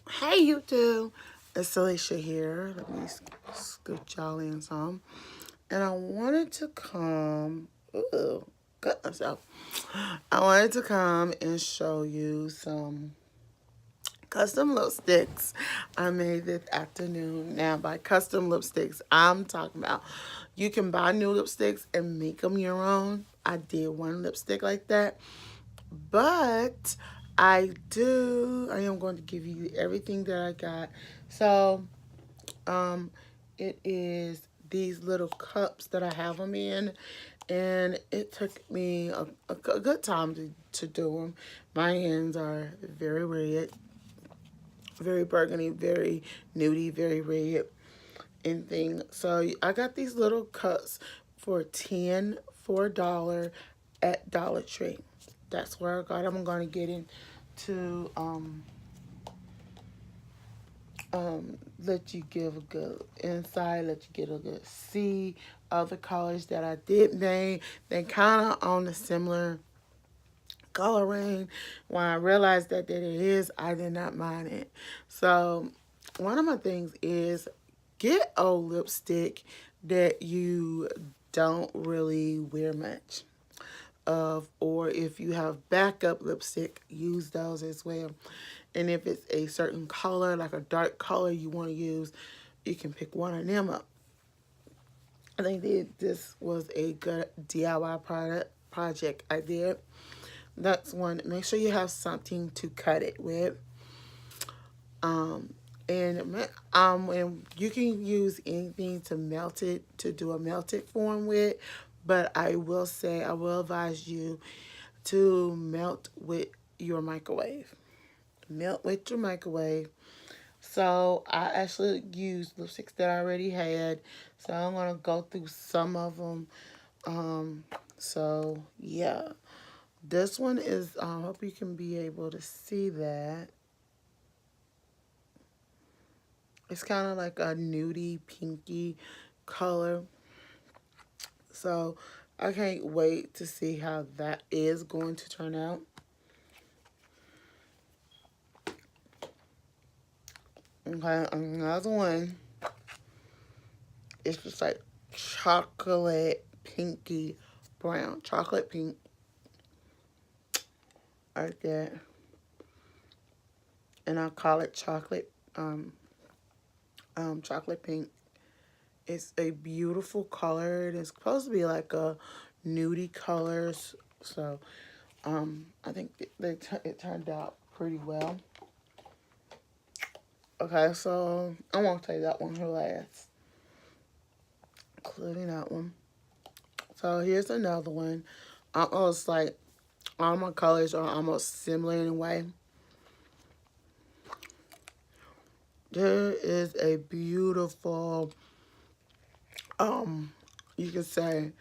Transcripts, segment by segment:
Hey YouTube, it's Alicia here. Let me scoot y'all in some. And I wanted to come, cut myself. I wanted to come and show you some custom lipsticks I made this afternoon. Now, by custom lipsticks, I'm talking about you can buy new lipsticks and make them your own. I did one lipstick like that, but I am going to give you everything that I got. So, um, it is these little cups that I have them in, and it took me a good time to do them. My hands are very red, very burgundy, very nudie, very red and thing. So I got these little cups for $4 at Dollar Tree. That's where I got them. I'm going to get into let you give a good insight, let you get a good see of the colors that I did name. They kind of on a similar coloring. When I realized that it is, I did not mind it. So one of my things is get a lipstick that you don't really wear much of, or if you have backup lipstick, use those as well. And if it's a certain color, like a dark color you want to use, you can pick one of them up. I think this was a good DIY project I did. That's one. Make sure you have something to cut it with. Um, and you can use anything to melt it, to do a melted form with, but I will say, I will advise you to melt with your microwave. Melt with your microwave. So I actually used lipsticks that I already had. So I'm gonna go through some of them. So yeah, this one is. Hope you can be able to see that. It's kind of like a nudie, pinky color. So I can't wait to see how that is going to turn out. Okay, another one. It's just like chocolate pinky brown. Chocolate pink. Like that. And I call it chocolate pink. It's a beautiful color. It's supposed to be like a nudie colors. So I think it turned out pretty well. Okay, so I won't take that one for last, including that one. So here's another one. Almost like all my colors are almost similar in a way. There is a beautiful, you could say,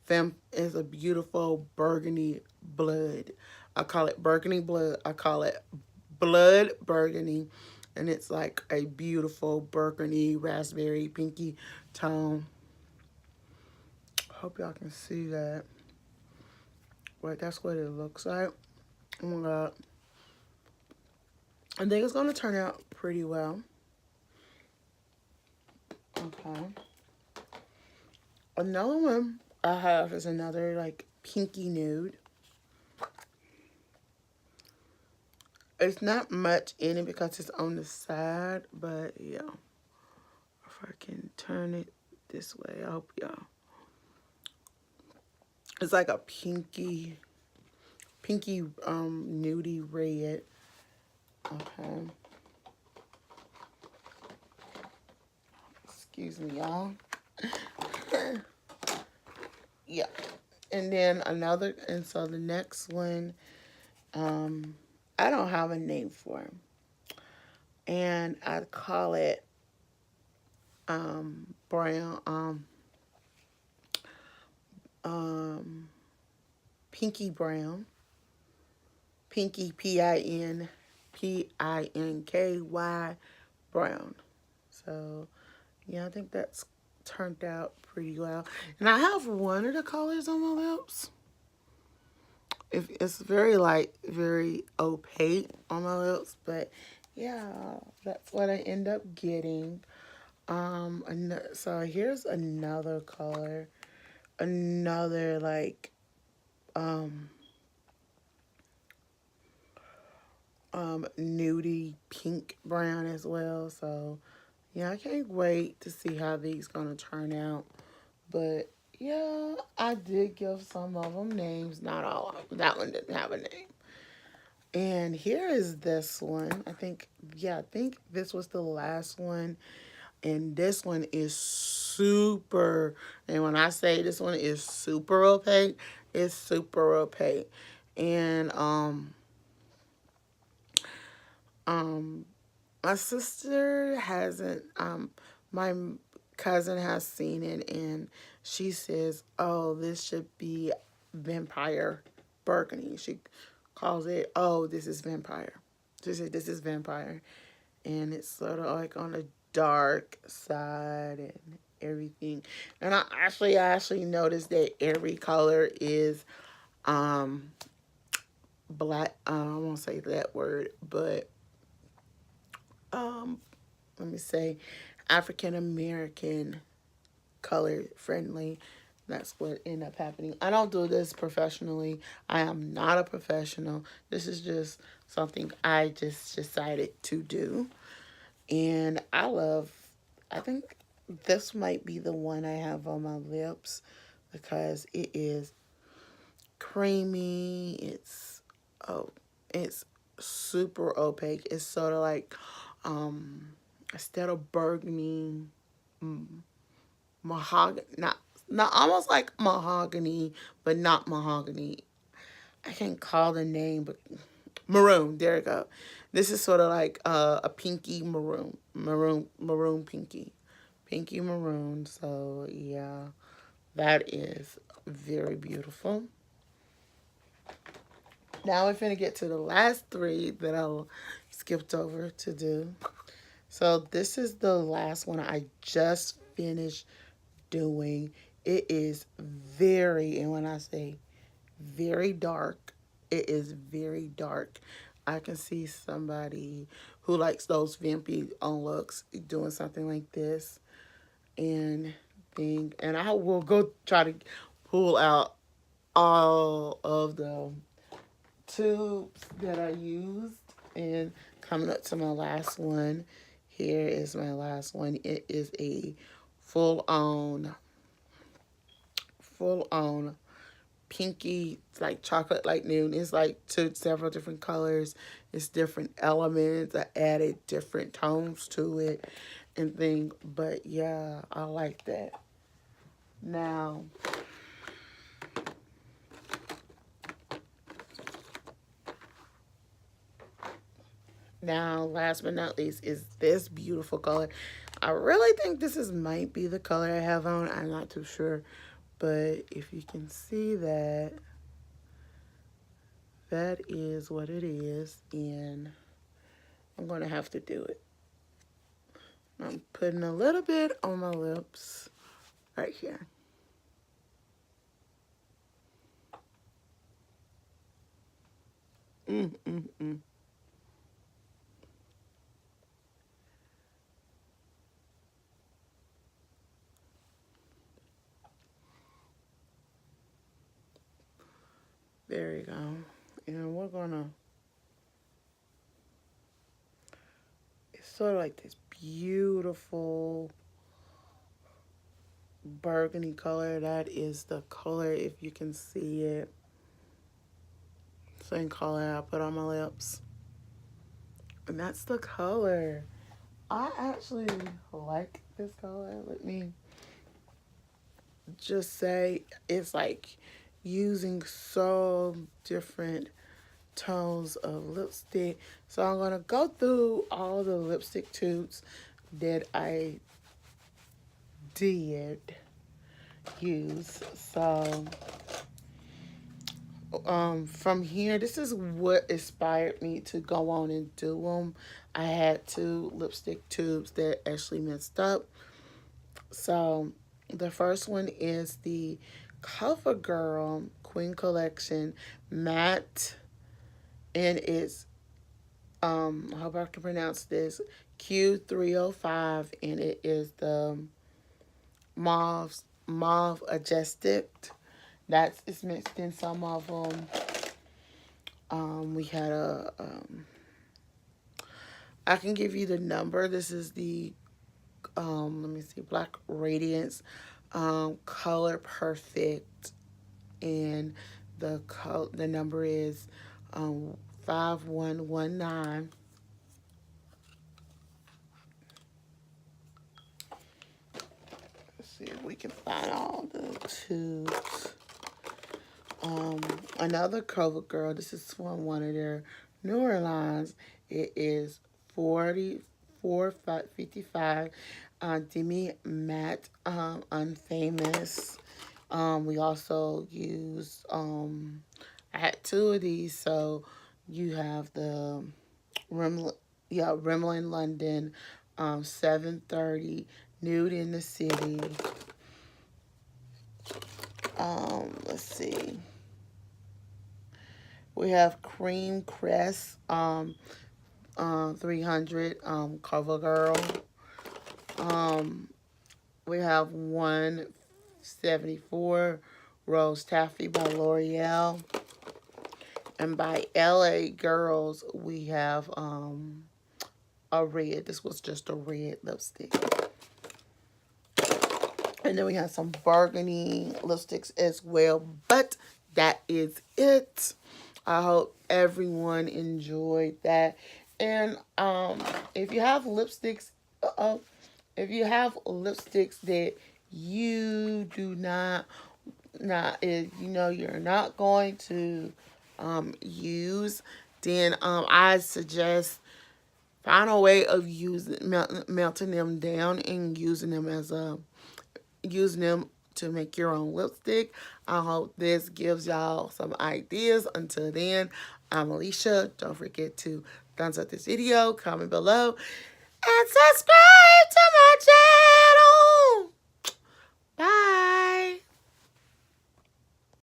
femme is a beautiful burgundy blood. I call it burgundy blood. I call it blood burgundy. And it's like a beautiful burgundy, raspberry, pinky tone. Hope y'all can see that. But that's what it looks like. Oh my God. I think it's going to turn out pretty well. Okay. Another one I have is another like pinky nude. It's not much in it because it's on the side, but yeah. If I can turn it this way, I hope y'all. It's like a pinky nudie red. Okay. Excuse me, y'all. Yeah. And then another, and so the next one, I don't have a name for him. And I call it brown, um, pinky brown. Pinky, Pinky brown. So, yeah, I think that's turned out pretty well. And I have one of the colors on my lips. If it's very light, very opaque on my lips, but yeah, that's what I end up getting. So here's another color, another like um nudie pink brown as well. So yeah, I can't wait to see how these gonna turn out. But yeah, I did give some of them names, not all of them. That one didn't have a name. And here is this one. I think this was the last one. And this one is super, and when I say this one is super opaque, it's super opaque. And um my sister hasn't my cousin has seen it, and she says, "Oh, this should be vampire burgundy." She calls it, "Oh, this is vampire." She said, "This is vampire." And it's sort of like on the dark side and everything. And I actually noticed that every color is um black. I won't say that word, but um let me say African American color friendly. That's what ended up happening. I don't do this professionally. I am not a professional. This is just something I just decided to do. And I think this might be the one I have on my lips because it is creamy. Oh, it's super opaque. It's sort of like instead of burgundy, mm, mahogany, not almost like mahogany, but not mahogany. I can't call the name, but maroon. There you go. This is sort of like a pinky maroon pinky, pinky maroon. So yeah, that is very beautiful. Now we're gonna get to the last three that I skipped over to do. So this is the last one I just finished doing. It is very, and when I say very dark, it is very dark. I can see somebody who likes those vampy on looks doing something like this and and I will go try to pull out all of the tubes that I used. And coming up to my last one, here is my last one. It is a full on, full on pinky, it's like chocolate like noon. It's like two several different colors. It's different elements. I added different tones to it and thing. But yeah, I like that. Now, last but not least is this beautiful color. I really think this is might be the color I have on. I'm not too sure. But if you can see that, that is what it is. And I'm going to have to do it. I'm putting a little bit on my lips right here. Mm, mm, mm. There you go. And we're gonna, it's sort of like this beautiful burgundy color. That is the color, if you can see it. Same color I put on my lips. And that's the color. I actually like this color. Let me just say it's like using so different tones of lipstick. So I'm going to go through all the lipstick tubes that I did use. So from here, this is what inspired me to go on and do them. I had two lipstick tubes that actually messed up. So the first one is the CoverGirl Queen Collection matte, and it's I hope I can pronounce this, Q305, and it is the mauve adjusted. That's it's mixed in some of them. We had I can give you the number. This is the let me see, Black Radiance, Color Perfect, and the number is 5119. Let's see if we can find all the tubes. Another CoverGirl. This is from one of their newer lines. It is 44.55. Demi Matte, Unfamous. We also use I had two of these, so you have the Rimmel London, 730, Nude in the City. Let's see. We have Cream Crest, 300, CoverGirl. We have 174, Rose Taffy by L'Oreal. And by LA Girls, we have a red. This was just a red lipstick. And then we have some burgundy lipsticks as well. But that is it. I hope everyone enjoyed that. And if you have lipsticks, that you do not if you know you're not going to use, then I suggest find a way of melting them down and using them to make your own lipstick. I hope this gives y'all some ideas. Until then, I'm Alicia. Don't forget to thumbs up this video, comment below, and subscribe.